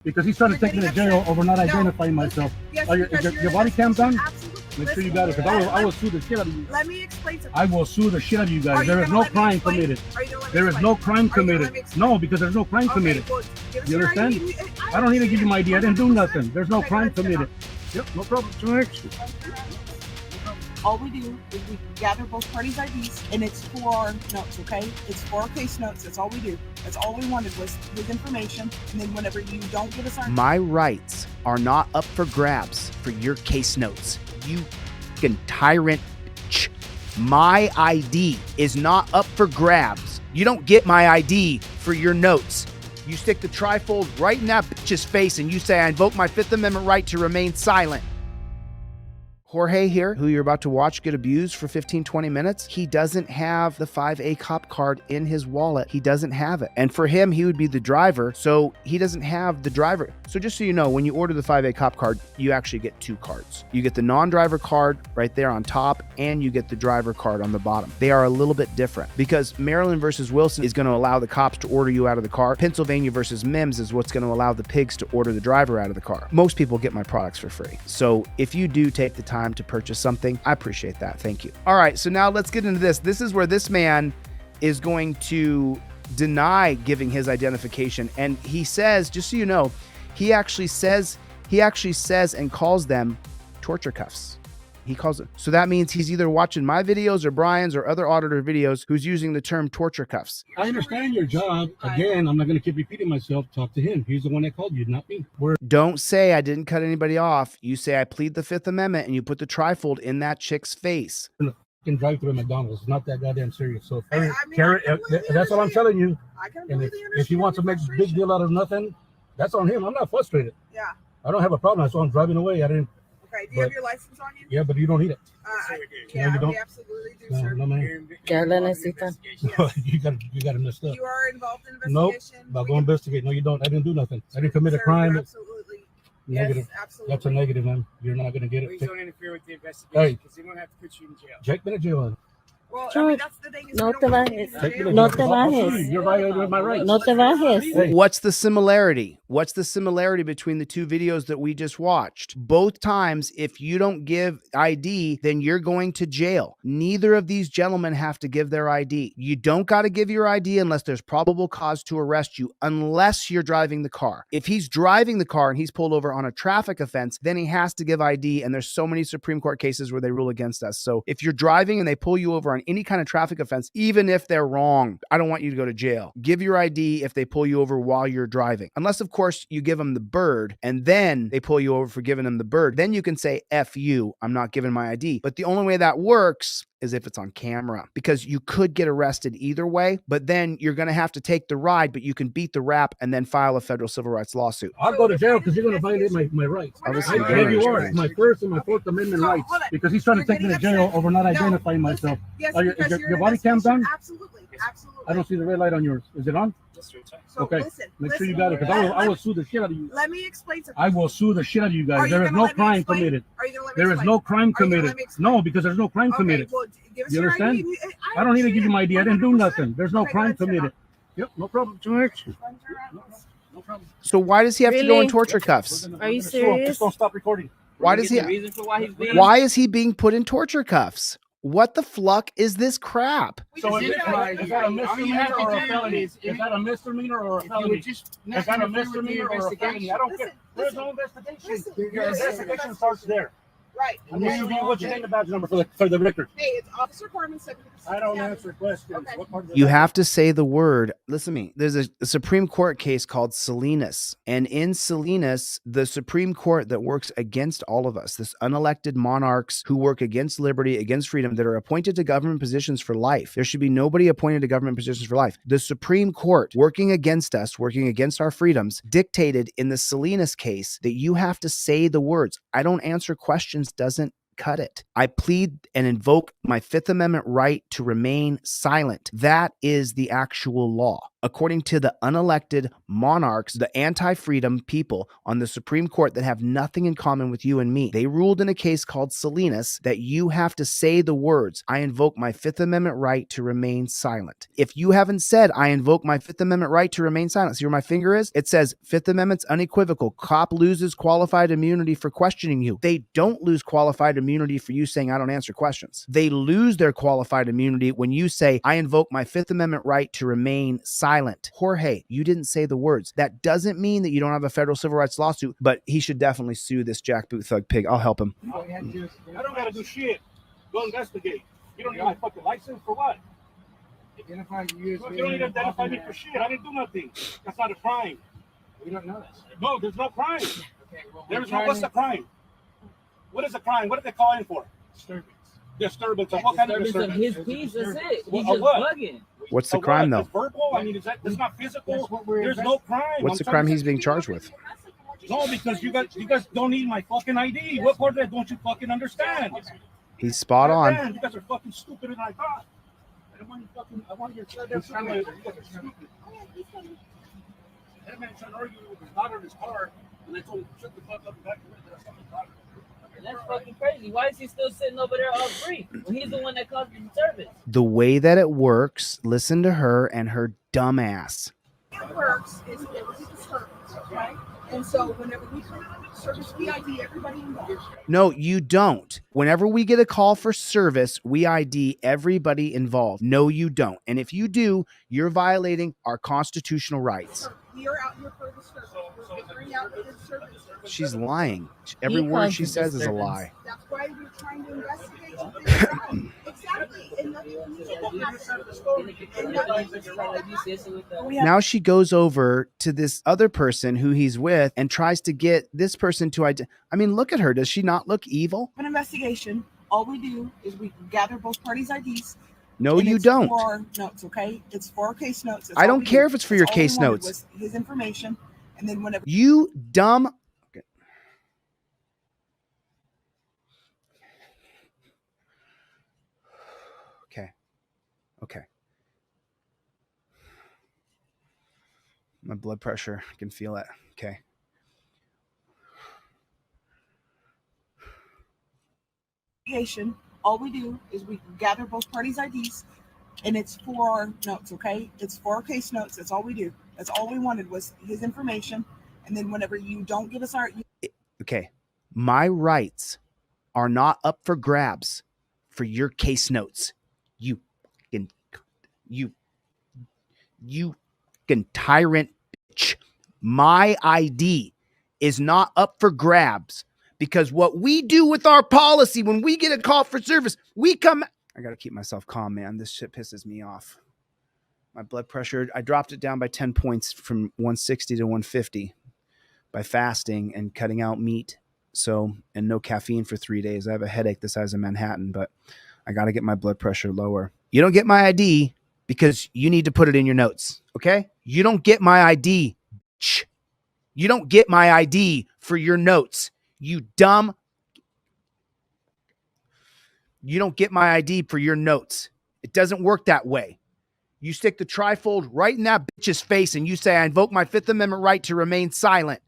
Because he's trying to take me to jail over not identifying myself. Yes, your body cam's on? Absolutely. Make sure you got it, because I will sue the shit out of you. Let me explain something. I will sue the shit out of you guys. There is no crime committed. There is no crime committed. No, because there's no crime committed. You understand? I don't need to give you my ID. I didn't do nothing. There's no crime committed. Yep, no problem. All we do is we gather both parties' IDs, and it's for our notes, okay? It's for our case notes. That's all we do. That's all we wanted was his information, and then whenever you don't give us our... My rights are not up for grabs for your case notes. You fucking tyrant. My ID is not up for grabs. You don't get my ID for your notes. You stick the trifold right in that bitch's face and you say, I invoke my Fifth Amendment right to remain silent. Jorge here, who you're about to watch get abused for 15, 20 minutes, he doesn't have the 5A cop card in his wallet. He doesn't have it. And for him, he would be the driver, so he doesn't have the driver. So just so you know, when you order the 5A cop card, you actually get two cards. You get the non-driver card right there on top, and you get the driver card on the bottom. They are a little bit different because Maryland versus Wilson is going to allow the cops to order you out of the car. Pennsylvania versus Mims is what's going to allow the pigs to order the driver out of the car. Most people get my products for free. So if you do take the time to purchase something, I appreciate that. Thank you. All right, so now let's get into this. This is where this man is going to deny giving his identification, and he says, just so you know, he actually says and calls them torture cuffs. He calls it. So that means he's either watching my videos or Brian's or other auditor videos who's using the term torture cuffs. I understand your job. Again, I'm not going to keep repeating myself. Talk to him. He's the one that called you, not me. Don't say I didn't cut anybody off. You say I plead the Fifth Amendment and you put the trifold in that chick's face. Can drive through McDonald's. It's not that goddamn serious. So that's what I'm telling you. And if he wants to make a big deal out of nothing, that's on him. I'm not frustrated. Yeah. I don't have a problem. That's why I'm driving away. I didn't. Okay, do you have your license on you? Yeah, but you don't need it. Yeah, you don't? we absolutely do, sir. No, man. You got it messed up. You are involved in investigation. Nope. I'll go investigate. No, you don't. I didn't do nothing. I didn't commit a crime. Absolutely. Negative. Yes, absolutely. That's a negative, man. You're not going to get it. Please don't interfere with the investigation because they won't have to put you in jail. Jake been in jail. Well, I mean, that's the thing. No te bajes. No te bajes. You're violating my rights. No te bajes. What's the similarity? What's the similarity between the two videos that we just watched? Both times, if you don't give ID, then you're going to jail. Neither of these gentlemen have to give their ID. You don't got to give your ID unless there's probable cause to arrest you, unless you're driving the car. If he's driving the car and he's pulled over on a traffic offense, then he has to give ID, and there's so many Supreme Court cases where they rule against us. So if you're driving and they pull you over on any kind of traffic offense, even if they're wrong, I don't want you to go to jail. Give your ID if they pull you over while you're driving. Unless, of course, you give them the bird and then they pull you over for giving them the bird. Then you can say, F you, I'm not giving my ID. But the only way that works is if it's on camera, because you could get arrested either way, but then you're going to have to take the ride, but you can beat the rap and then file a federal civil rights lawsuit. I'll go to jail because you're going to violate my rights. I gave you are. My First and my Fourth Amendment rights. Because he's trying to take me to jail over not identifying myself. Yes, your body cam's on? Absolutely. Absolutely. I don't see the red light on yours. Is it on? So okay. Make sure you got it, because I will sue the shit out of you. Let me explain something. I will sue the shit out of you guys. There is no crime committed. There is no crime committed. No, because there's no crime committed. Well, you understand? I don't need to give you my ID. I didn't do nothing. There's no crime committed. Yep, no problem. George. No problem. So why does he have to go in torture cuffs? Are you serious? Just don't stop recording. Why does he? Why is he being put in torture cuffs? What the fuck is this crap? So is that a misdemeanor or a felony? Is that a misdemeanor or a felony? Is that a misdemeanor or a felony? I don't care. There's no investigation. Your investigation starts there. Right. What's your name and badge number for the record? Hey, it's Officer Carmen. I don't answer questions. Okay. What part of You have to say the word. Listen to me. There's a Supreme Court case called Salinas. And in Salinas, the Supreme Court that works against all of us, this unelected monarchs who work against liberty, against freedom, that are appointed to government positions for life. There should be nobody appointed to government positions for life. The Supreme Court, working against us, working against our freedoms, dictated in the Salinas case that you have to say the words. I don't answer questions doesn't cut it. I plead and invoke my Fifth Amendment right to remain silent. That is the actual law. according to the unelected monarchs, the anti-freedom people on the Supreme Court that have nothing in common with you and me. They ruled in a case called Salinas that you have to say the words, I invoke my Fifth Amendment right to remain silent. If you haven't said, I invoke my Fifth Amendment right to remain silent, see where my finger is? It says Fifth Amendment's unequivocal. Cop loses qualified immunity for questioning you. They don't lose qualified immunity for you saying, I don't answer questions. They lose their qualified immunity when you say, I invoke my Fifth Amendment right to remain silent. Jorge, you didn't say the words. That doesn't mean that you don't have a federal civil rights lawsuit, but he should definitely sue this jackboot thug pig. I'll help him. I don't gotta do shit. Go investigate. You don't need my fucking license for what? Identify you as You don't need to identify me for shit. I didn't do nothing. That's not a crime. We don't know that. No, there's no crime. Okay, well, There's no. What's the crime? What is the crime? What did they call in for? disturbance. Disturbance. Of what kind of Disturbance of disturbance? his peace, that's it. He's Well, just what? bugging. What's the Of crime, what? though? It's verbal? I mean, is that that's not physical? That's what we're There's no crime. What's the crime he's being charged with? No, because you guys don't need my fucking ID. What part of that don't you fucking understand? He's spot on. Man, you guys are fucking stupider than I thought. I don't want you fucking. I want you to goddamn stupid. You guys are stupid. That man trying to argue with his daughter in his car, and they told him shut the fuck up and back to it. That's something daughter. That's fucking crazy. Why is he still sitting over there all free when he's the one that caused the disturbance? The way that it works, listen to her and her dumb ass. It works is there was a disturbance, okay? And so whenever we come out of service, we ID everybody involved. No, you don't. Whenever we get a call for service, we ID everybody involved. No, you don't. And if you do, you're violating our constitutional rights. We are out here for the service. We're figuring out the service. She's lying. Every word she says is a lie. That's why we're trying to investigate and figure out. Exactly. And nothing needs to happen. Now she goes over to this other person who he's with and tries to get this person to I mean, look at her. Does she not look evil? An investigation. All we do is we gather both parties' IDs. No, and you it's don't. For our notes, okay? It's for our case notes. That's I all don't we care do. if it's for That's your all case we wanted notes. was his information, and then whenever You dumb. Okay. My blood pressure, I can feel it. Okay. investigation, all we do is we gather both parties' IDs, and it's for our notes, okay? It's for our case notes. That's all we do. That's all we wanted was his information, and then whenever you don't give us our, Okay. My rights are not up for grabs for your case notes. You tyrant bitch. My ID is not up for grabs because what we do with our policy when we get a call for service, we come. I got to keep myself calm, man. This shit pisses me off. My blood pressure, I dropped it down by 10 points from 160 to 150 by fasting and cutting out meat. So, and no caffeine for 3 days. I have a headache the size of Manhattan, but I got to get my blood pressure lower. You don't get my ID because you need to put it in your notes. Okay. You don't get my ID. You don't get my ID for your notes. You dumb. You don't get my ID for your notes. It doesn't work that way. You stick the trifold right in that bitch's face and you say, I invoke my Fifth Amendment right to remain silent.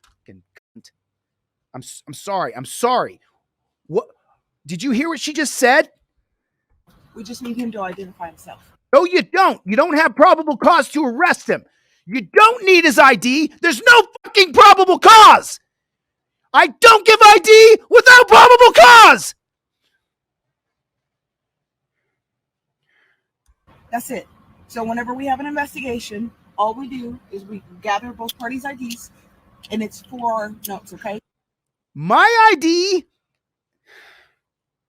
Fucking cunt. I'm sorry. I'm sorry. What? Did you hear what she just said? we just need him to identify himself. No, you don't. You don't have probable cause to arrest him. You don't need his ID. There's no fucking probable cause. I don't give ID without probable cause. That's it. So whenever we have an investigation, all we do is we gather both parties' IDs, and it's for our notes, okay? My ID.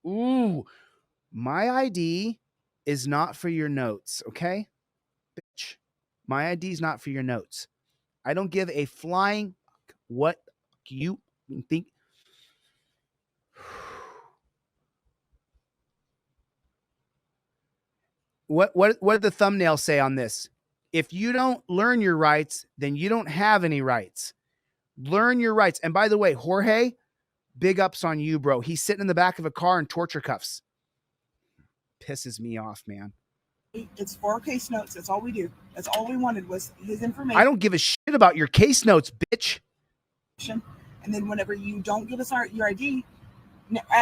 Ooh, my ID is not for your notes, okay? Bitch, my ID is not for your notes. I don't give a flying what you think. What did the thumbnail say on this? If you don't learn your rights, then you don't have any rights. Learn your rights. And by the way, Jorge, big ups on you, bro. He's sitting in the back of a car in torture cuffs. Pisses me off, man. It's for our case notes. That's all we do. That's all we wanted was his information. I don't give a shit about your case notes, bitch. And then whenever you don't give us your ID,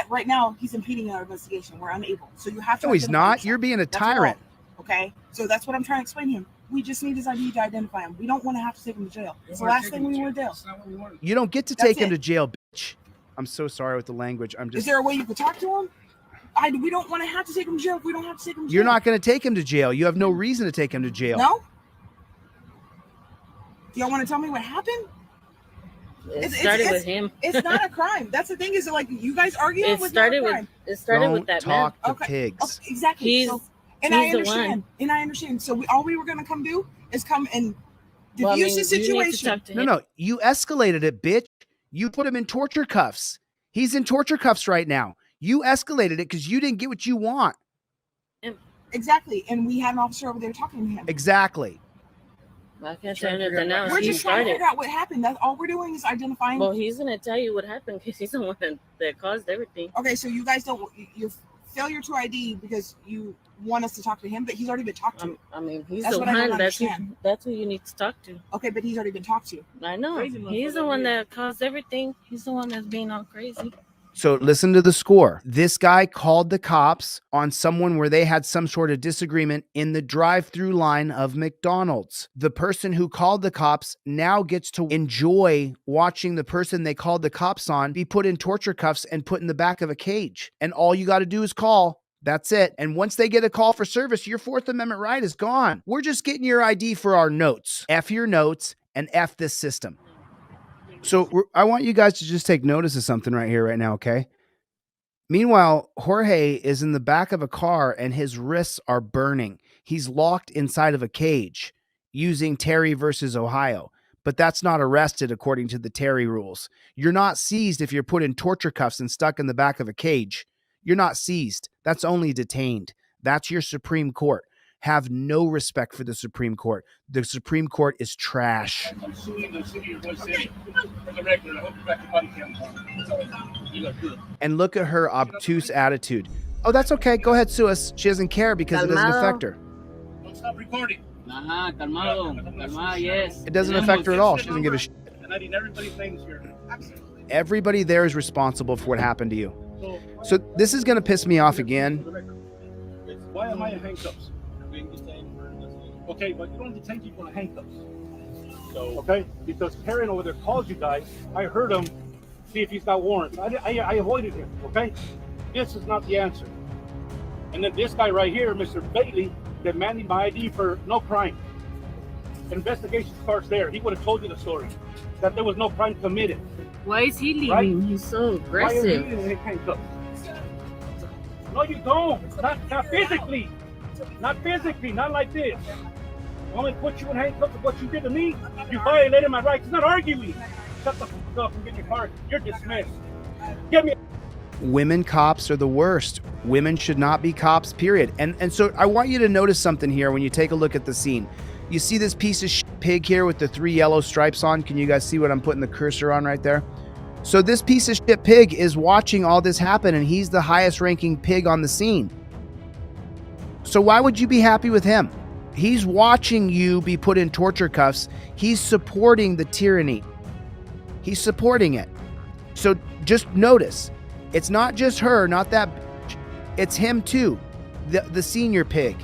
right now he's impeding our investigation. We're unable. So you have to. No, he's not. You're being a tyrant. Okay, so that's what I'm trying to explain to him. We just need his ID to identify him. We don't want to have to take him to jail. It's the last thing we want to do. You don't get to take him to jail, bitch. I'm so sorry with the language. Is there a way you could talk to him? We don't want to have to take him to jail if we don't have to take him to jail. You're not going to take him to jail. You have no reason to take him to jail. No? Y'all want to tell me what happened? It started with him. It's not a crime. That's the thing is like you guys arguing with not a crime. It started with that man. Don't talk to pigs. Okay, exactly. And I understand. And I understand. So all we were going to come do is come and diffuse the situation. No. You escalated it, bitch. You put him in torture cuffs. He's in torture cuffs right now. You escalated it because you didn't get what you want. Exactly. And we had an officer over there talking to him. Exactly. I can't tell you that now. We're just trying to figure out what happened. That's all we're doing is identifying. Well, he's going to tell you what happened because he's the one that caused everything. Okay, so you guys don't, your failure to ID because you want us to talk to him, but he's already been talked to. I mean, he's the one. That's who you need to talk to. Okay, but he's already been talked to. I know. He's the one that caused everything. He's the one that's being all crazy. So listen to the score. This guy called the cops on someone where they had some sort of disagreement in the drive-through line of McDonald's. The person who called the cops now gets to enjoy watching the person they called the cops on be put in torture cuffs and put in the back of a cage. And all you got to do is call. That's it. And once they get a call for service, your Fourth Amendment right is gone. We're just getting your ID for our notes. F your notes and F this system. So I want you guys to just take notice of something right here, right now, okay? Meanwhile, Jorge is in the back of a car and his wrists are burning. He's locked inside of a cage using Terry versus Ohio. But that's not arrested according to the Terry rules. You're not seized if you're put in torture cuffs and stuck in the back of a cage. You're not seized. That's only detained. That's your Supreme Court. Have no respect for the Supreme Court. The Supreme Court is trash. And look at her obtuse attitude. Oh, that's okay. Go ahead, sue us. She doesn't care because it doesn't affect her. Stop recording. Yes. It doesn't affect her at all. She doesn't give a shit. And I need everybody things here. Everybody there is responsible for what happened to you. So this is going to piss me off again. Why am I in handcuffs? Okay, but you don't detain people in handcuffs. So, okay, because Karen over there called you guys. I heard him see if he's got warrants. I avoided him, okay? This is not the answer. And then this guy right here, Mr. Bailey, demanding my ID for no crime. Investigation starts there. He would have told you the story, that there was no crime committed. Why is he leaving? Right? He's so aggressive. Why are you leaving in handcuffs? No, you don't. Not physically. Not physically. Not like this. I'm going to put you in handcuffs of what you did to me. You violated my rights. It's not arguing. Shut the fuck up and get your car. You're dismissed. Get me. Women cops are the worst. Women should not be cops, period. And so I want you to notice something here when you take a look at the scene. You see this piece of shit pig here with the 3 yellow stripes on? Can you guys see what I'm putting the cursor on right there? So this piece of shit pig is watching all this happen, and he's the highest ranking pig on the scene. So why would you be happy with him? He's watching you be put in torture cuffs. He's supporting the tyranny. He's supporting it. So just notice, it's not just her, not that bitch. It's him too, the senior pig.